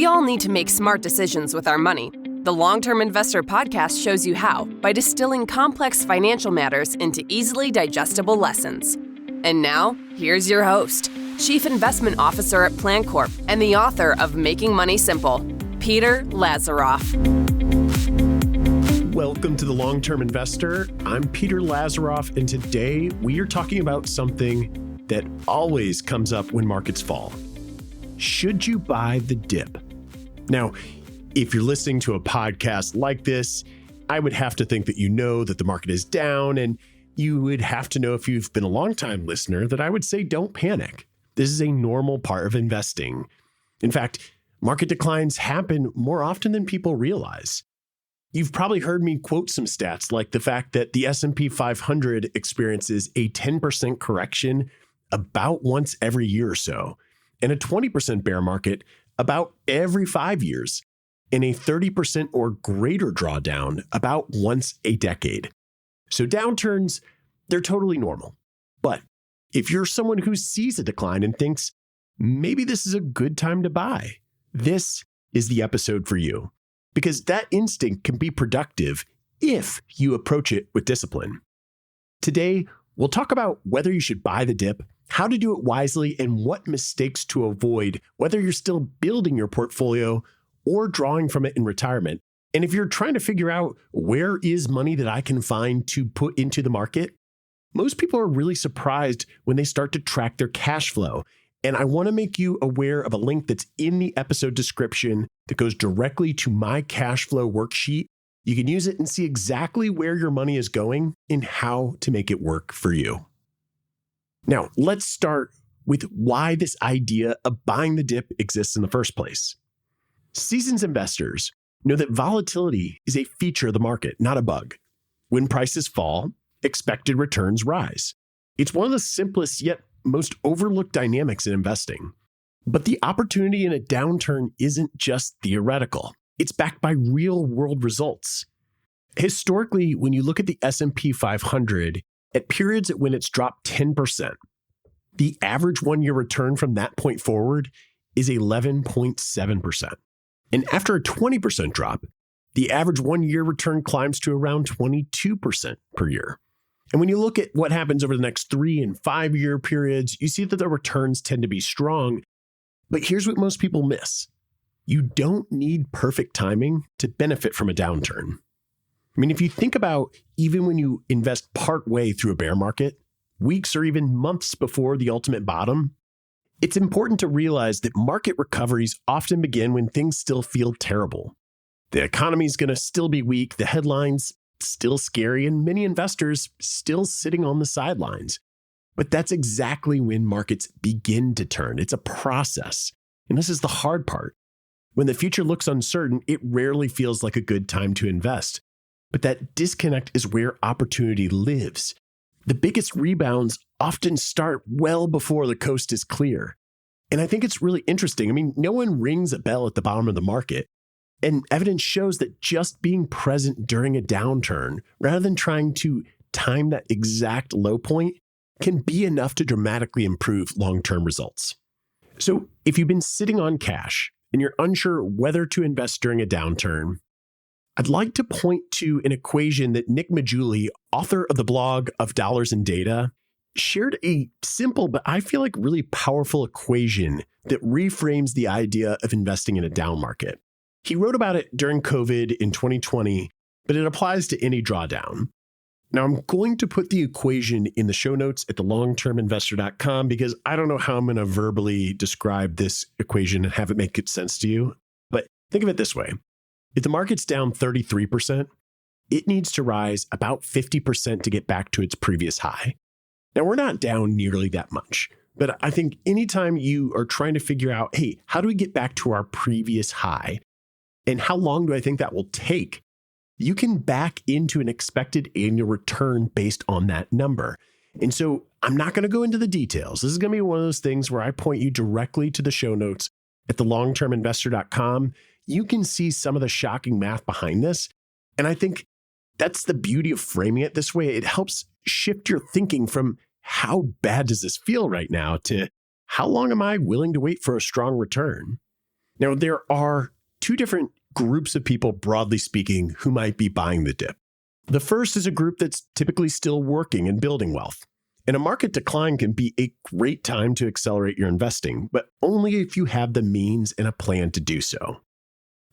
all need to make smart decisions with our money. The Long-Term Investor podcast shows you how by distilling complex financial matters into easily digestible lessons. And now, here's your host, Chief Investment Officer at PlanCorp and the author of Making Money Simple, Peter Lazaroff. Welcome to the Long-Term Investor. I'm Peter Lazaroff, and today we are talking about something that always comes up when markets fall. Should you buy the dip? Now, if you're listening to a podcast like this, I would have to think that you know that the market is down, and you would have to know, if you've been a long-time listener, that I would say don't panic. This is a normal part of investing. In fact, market declines happen more often than people realize. You've probably heard me quote some stats like the fact that the S&P 500 experiences a 10% correction about once every year or so, and a 20% bear market about every 5 years, and a 30% or greater drawdown about once a decade. So downturns, they're totally normal. But if you're someone who sees a decline and thinks, maybe this is a good time to buy, this is the episode for you. Because that instinct can be productive if you approach it with discipline. Today, we'll talk about whether you should buy the dip, how to do it wisely, and what mistakes to avoid, whether you're still building your portfolio or drawing from it in retirement. And if you're trying to figure out where is money that I can find to put into the market, most people are really surprised when they start to track their cash flow. And I want to make you aware of a link that's in the episode description that goes directly to my cash flow worksheet. You can use it and see exactly where your money is going and how to make it work for you. Now, let's start with why this idea of buying the dip exists in the first place. Seasoned investors know that volatility is a feature of the market, not a bug. When prices fall, expected returns rise. It's one of the simplest yet most overlooked dynamics in investing. But the opportunity in a downturn isn't just theoretical. It's backed by real-world results. Historically, when you look at the S&P 500, at periods when it's dropped 10%, the average one-year return from that point forward is 11.7%. And after a 20% drop, the average one-year return climbs to around 22% per year. And when you look at what happens over the next 3 and 5 year periods, you see that the returns tend to be strong. But here's what most people miss. You don't need perfect timing to benefit from a downturn. I mean, if you think about even when you invest part way through a bear market, weeks or even months before the ultimate bottom, it's important to realize that market recoveries often begin when things still feel terrible. The economy is going to still be weak, the headlines still scary, and many investors still sitting on the sidelines. But that's exactly when markets begin to turn. It's a process. And this is the hard part. When the future looks uncertain, it rarely feels like a good time to invest. But that disconnect is where opportunity lives. The biggest rebounds often start well before the coast is clear. And I think it's really interesting. I mean, no one rings a bell at the bottom of the market. And evidence shows that just being present during a downturn, rather than trying to time that exact low point, can be enough to dramatically improve long-term results. So if you've been sitting on cash and you're unsure whether to invest during a downturn, I'd like to point to an equation that Nick Majuli, author of the blog of Dollars and Data, shared a simple but I feel like really powerful equation that reframes the idea of investing in a down market. He wrote about it during COVID in 2020, but it applies to any drawdown. Now, I'm going to put the equation in the show notes at thelongterminvestor.com because I don't know how I'm going to verbally describe this equation and have it make good sense to you. But think of it this way. If the market's down 33%, it needs to rise about 50% to get back to its previous high. Now, we're not down nearly that much, but I think anytime you are trying to figure out, hey, how do we get back to our previous high? And how long do I think that will take? You can back into an expected annual return based on that number. And so I'm not going to go into the details. This is going to be one of those things where I point you directly to the show notes at thelongterminvestor.com. You can see some of the shocking math behind this. And I think that's the beauty of framing it this way. It helps shift your thinking from how bad does this feel right now to how long am I willing to wait for a strong return? Now, there are two different groups of people, broadly speaking, who might be buying the dip. The first is a group that's typically still working and building wealth. And a market decline can be a great time to accelerate your investing, but only if you have the means and a plan to do so.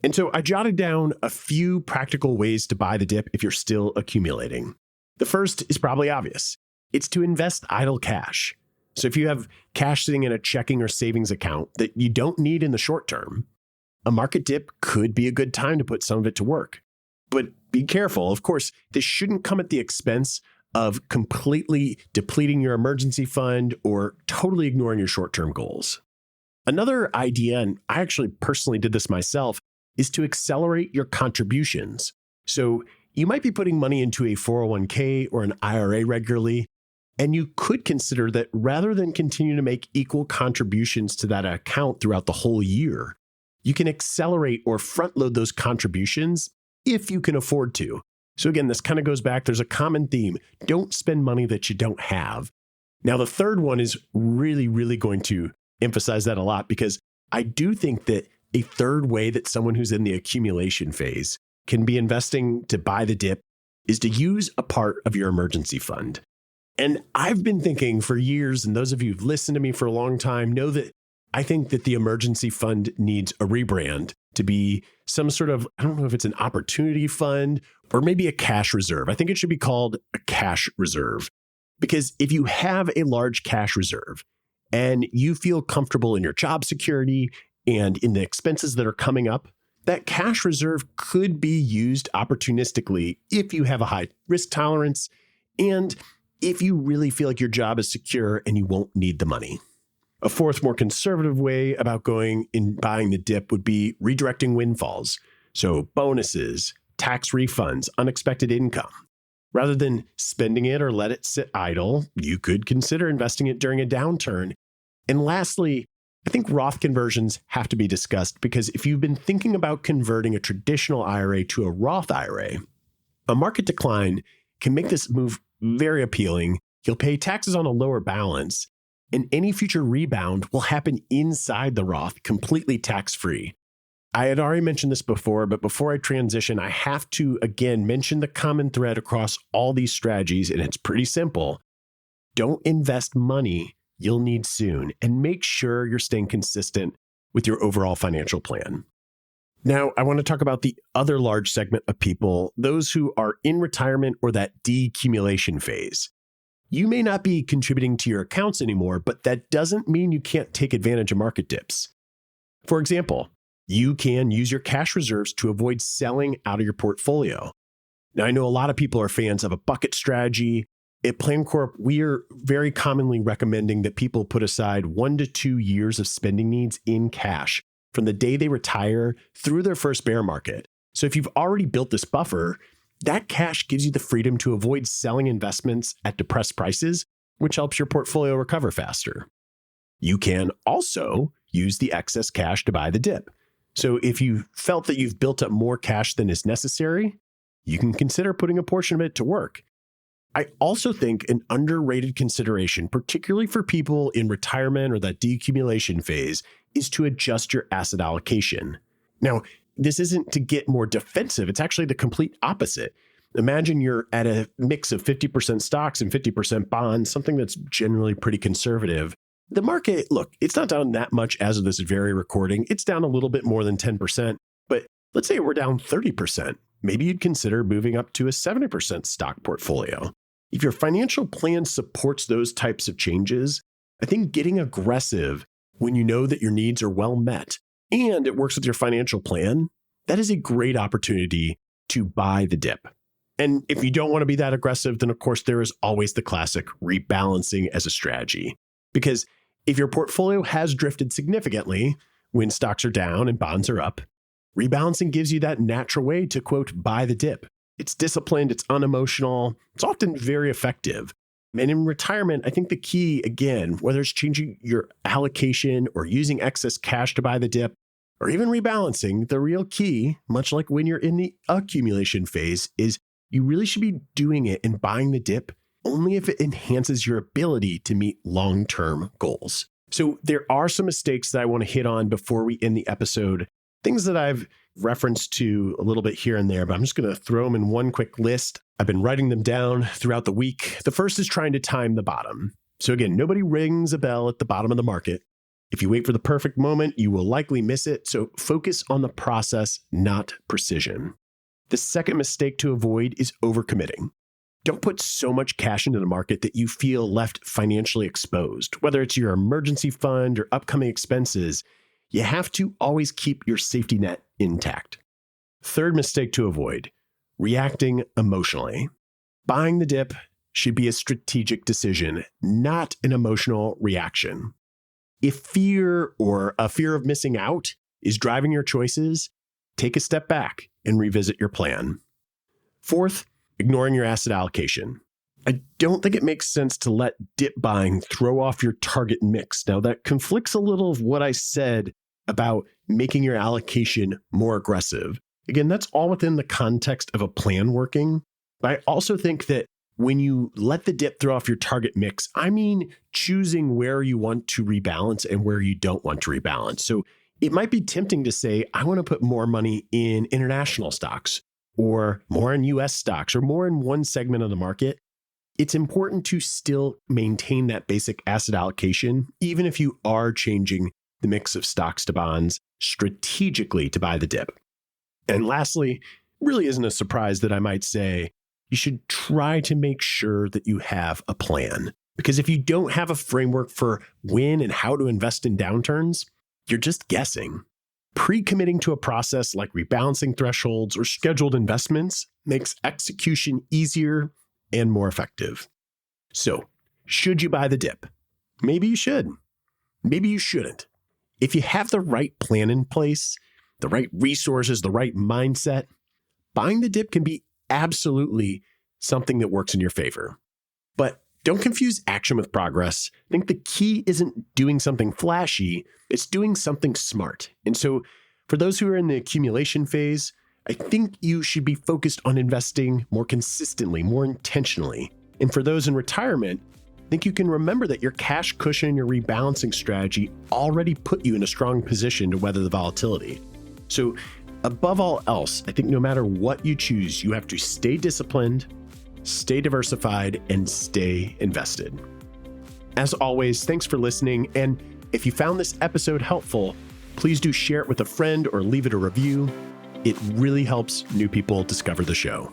And so I jotted down a few practical ways to buy the dip if you're still accumulating. The first is probably obvious. It's to invest idle cash. So if you have cash sitting in a checking or savings account that you don't need in the short term, a market dip could be a good time to put some of it to work. But be careful. Of course, this shouldn't come at the expense of completely depleting your emergency fund or totally ignoring your short-term goals. Another idea, and I actually personally did this myself, is to accelerate your contributions. So you might be putting money into a 401k or an IRA regularly, and you could consider that rather than continue to make equal contributions to that account throughout the whole year, you can accelerate or front load those contributions if you can afford to. So again, this kind of goes back, there's a common theme. Don't spend money that you don't have. Now, the third one is really going to emphasize that a lot, because I do think that a third way that someone who's in the accumulation phase can be investing to buy the dip is to use a part of your emergency fund. And I've been thinking for years, and those of you who've listened to me for a long time know that I think that the emergency fund needs a rebrand to be some sort of, I don't know if it's an opportunity fund or maybe a cash reserve. I think it should be called a cash reserve, because if you have a large cash reserve and you feel comfortable in your job security and in the expenses that are coming up, that cash reserve could be used opportunistically if you have a high risk tolerance and if you really feel like your job is secure and you won't need the money. A fourth, more conservative way about going and buying the dip would be redirecting windfalls. So bonuses, tax refunds, unexpected income. Rather than spending it or let it sit idle, you could consider investing it during a downturn. And lastly, I think Roth conversions have to be discussed, because if you've been thinking about converting a traditional IRA to a Roth IRA, a market decline can make this move very appealing. You'll pay taxes on a lower balance, and any future rebound will happen inside the Roth, completely tax-free. I had already mentioned this before, but before I transition, I have to again mention the common thread across all these strategies, and it's pretty simple. Don't invest money you'll need soon, and make sure you're staying consistent with your overall financial plan. Now, I want to talk about the other large segment of people, those who are in retirement or that decumulation phase. You may not be contributing to your accounts anymore, but that doesn't mean you can't take advantage of market dips. For example, you can use your cash reserves to avoid selling out of your portfolio. Now, I know a lot of people are fans of a bucket strategy. At PlanCorp, we are very commonly recommending that people put aside 1 to 2 years of spending needs in cash from the day they retire through their first bear market. So if you've already built this buffer, that cash gives you the freedom to avoid selling investments at depressed prices, which helps your portfolio recover faster. You can also use the excess cash to buy the dip. So if you felt that you've built up more cash than is necessary, you can consider putting a portion of it to work. I also think an underrated consideration, particularly for people in retirement or that decumulation phase, is to adjust your asset allocation. Now, this isn't to get more defensive. It's actually the complete opposite. Imagine you're at a mix of 50% stocks and 50% bonds, something that's generally pretty conservative. The market, look, it's not down that much as of this very recording. It's down a little bit more than 10%, but let's say we're down 30%. Maybe you'd consider moving up to a 70% stock portfolio. If your financial plan supports those types of changes, I think getting aggressive when you know that your needs are well met and it works with your financial plan, that is a great opportunity to buy the dip. And if you don't want to be that aggressive, then of course there is always the classic rebalancing as a strategy. Because if your portfolio has drifted significantly when stocks are down and bonds are up, rebalancing gives you that natural way to, quote, buy the dip. It's disciplined, it's unemotional, it's often very effective. And in retirement, I think the key, again, whether it's changing your allocation or using excess cash to buy the dip, or even rebalancing, the real key, much like when you're in the accumulation phase, is you really should be doing it and buying the dip only if it enhances your ability to meet long-term goals. So there are some mistakes that I want to hit on before we end the episode, things that I've referenced to a little bit here and there, but I'm just going to throw them in one quick list. I've been writing them down throughout the week. The first is trying to time the bottom. So again, nobody rings a bell at the bottom of the market. If you wait for the perfect moment, you will likely miss it. So focus on the process, not precision. The second mistake to avoid is overcommitting. Don't put so much cash into the market that you feel left financially exposed. Whether it's your emergency fund or upcoming expenses, you have to always keep your safety net intact. Third mistake to avoid, reacting emotionally. Buying the dip should be a strategic decision, not an emotional reaction. If fear or a fear of missing out is driving your choices, take a step back and revisit your plan. Fourth, ignoring your asset allocation. I don't think it makes sense to let dip buying throw off your target mix. Now, that conflicts a little of what I said about making your allocation more aggressive. Again, that's all within the context of a plan working. But I also think that when you let the dip throw off your target mix, I mean choosing where you want to rebalance and where you don't want to rebalance. So it might be tempting to say, I want to put more money in international stocks, or more in US stocks, or more in one segment of the market. It's important to still maintain that basic asset allocation, even if you are changing the mix of stocks to bonds strategically to buy the dip. And lastly, really isn't a surprise that I might say you should try to make sure that you have a plan. Because if you don't have a framework for when and how to invest in downturns, you're just guessing. Pre-committing to a process like rebalancing thresholds or scheduled investments makes execution easier and more effective. So, should you buy the dip? Maybe you should. Maybe you shouldn't. If you have the right plan in place, the right resources, the right mindset, buying the dip can be absolutely something that works in your favor. But don't confuse action with progress. I think the key isn't doing something flashy, it's doing something smart. And so for those who are in the accumulation phase, I think you should be focused on investing more consistently, more intentionally. And for those in retirement, I think you can remember that your cash cushion and your rebalancing strategy already put you in a strong position to weather the volatility. So above all else, I think no matter what you choose, you have to stay disciplined, stay diversified, and stay invested. As always, thanks for listening. And if you found this episode helpful, please do share it with a friend or leave it a review. It really helps new people discover the show.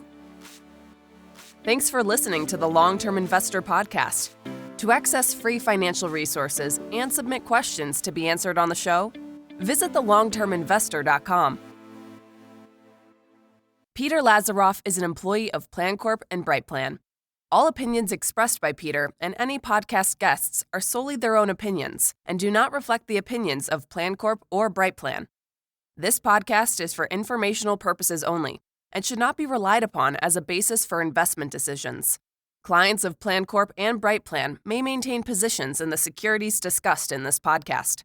Thanks for listening to the Long-Term Investor Podcast. To access free financial resources and submit questions to be answered on the show, visit thelongterminvestor.com. Peter Lazaroff is an employee of PlanCorp and BrightPlan. All opinions expressed by Peter and any podcast guests are solely their own opinions and do not reflect the opinions of PlanCorp or BrightPlan. This podcast is for informational purposes only and should not be relied upon as a basis for investment decisions. Clients of PlanCorp and BrightPlan may maintain positions in the securities discussed in this podcast.